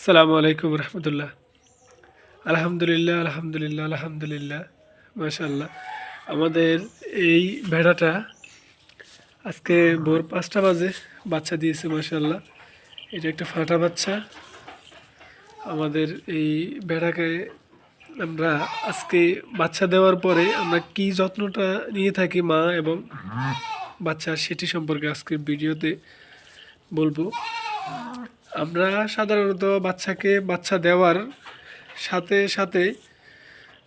আসসালামু আলাইকুম রহমতুল্লাহ। আলহামদুলিল্লাহ আলহামদুলিল্লাহ আলহামদুলিল্লাহ মাশাআল্লাহ। আমাদের এই ভেড়াটা আজকে ভোর 5টা বাজে বাচ্চা দিয়েছে মাশাআল্লাহ। এটা একটা ফাটা বাচ্চা। আমাদের এই ভেড়াকে আমরা আজকে বাচ্চা দেওয়ার পরে আমরা কি যত্নটা নিয়ে থাকি মা এবং বাচ্চার সেটি সম্পর্কে আজকের ভিডিওতে বলবো। আমরা সাধারণত বাচ্চাকে বাচ্চা দেওয়ার সাথে সাথে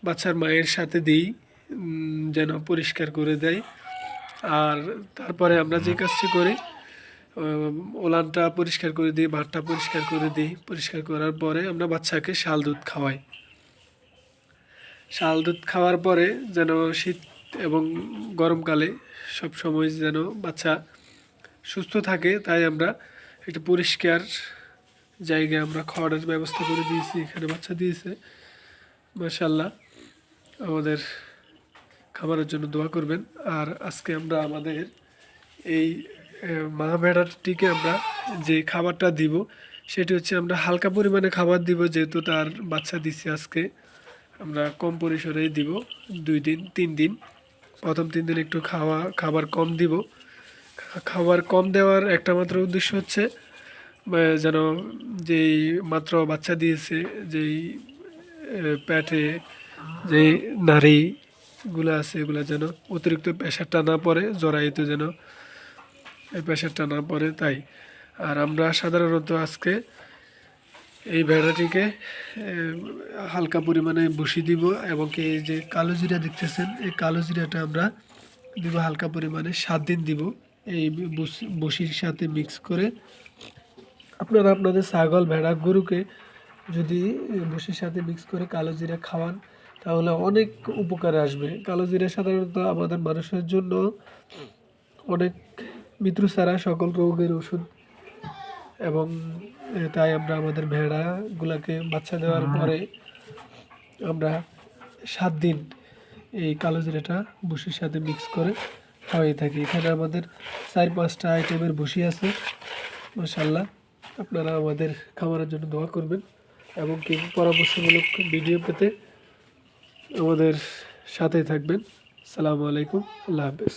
বাচ্চার মায়ের সাথে দিই, যেন পরিষ্কার করে দেয়। আর তারপরে আমরা যে কাজটি করি, ওলানটা পরিষ্কার করে দিই, ভাতটা পরিষ্কার করে দিই। পরিষ্কার করার পরে আমরা বাচ্চাকে শাল দুধ খাওয়াই। শাল দুধ খাওয়ার পরে যেন শীত এবং গরমকালে সব সময় যেন বাচ্চা সুস্থ থাকে, তাই আমরা একটা পরিষ্কার জায়গায় আমরা খাওয়ানোর ব্যবস্থা করে দিয়েছি। এখানে বাচ্চা দিয়েছে মাশাআল্লাহ। আমাদের খাবারের জন্য দোয়া করবেন। আর আজকে আমরা আমাদের এই মা ভেড়াটিকে আমরা যে খাবারটা দিব সেটি হচ্ছে আমরা হালকা পরিমাণে খাবার দিব, যেহেতু তার বাচ্চা দিচ্ছে আজকে। আমরা কম পরিসরেই দিব, 2 দিন 3 দিন। প্রথম 3 দিন একটু খাবার কম দিব। খাবার কম দেওয়ার একটা মাত্র উদ্দেশ্য হচ্ছে যেন যেই মাত্র বাচ্চা দিয়েছে, যেই পেটে যেই নাড়িগুলো আছে এগুলো যেন অতিরিক্ত প্রেশারটা না পড়ে, জরায়ুতে যেন এই প্রেশারটা না পড়ে তাই। আর আমরা সাধারণত আজকে এই ভেড়াটিকে হালকা পরিমাণে বসি দিব, এবং এই যে কালো জিরা দেখতেছেন, এই কালো জিরাটা আমরা দিব হালকা পরিমাণে 7 দিন দিব এই বসির সাথে মিক্স করে। আপনারা আপনাদের ছাগল ভেড়া গরুকে যদি বসির সাথে মিক্স করে কালো জিরা খাওয়ান তাহলে অনেক উপকারে আসবে। কালো জিরা সাধারণত আমাদের মানুষের জন্য অনেক মৃত্যু ছাড়া সকল রোগের ওষুধ, এবং তাই আমরা আমাদের ভেড়াগুলোকে বাচ্চা দেওয়ার পরে আমরা 7 দিন এই কালো জিরাটা ভুসির সাথে মিক্স করে খাওয়াই থাকি। এখানে আমাদের 4-5টা আইটেমের ভুসি আছে মাশাআল্লাহ। আপনারা আমাদের খাবারের জন্য দোয়া করবেন এবং কি পরামর্শমূলক ভিডিও পেতে আমাদের সাথেই থাকবেন। আসসালামু আলাইকুম, আল্লাহ হাফেজ।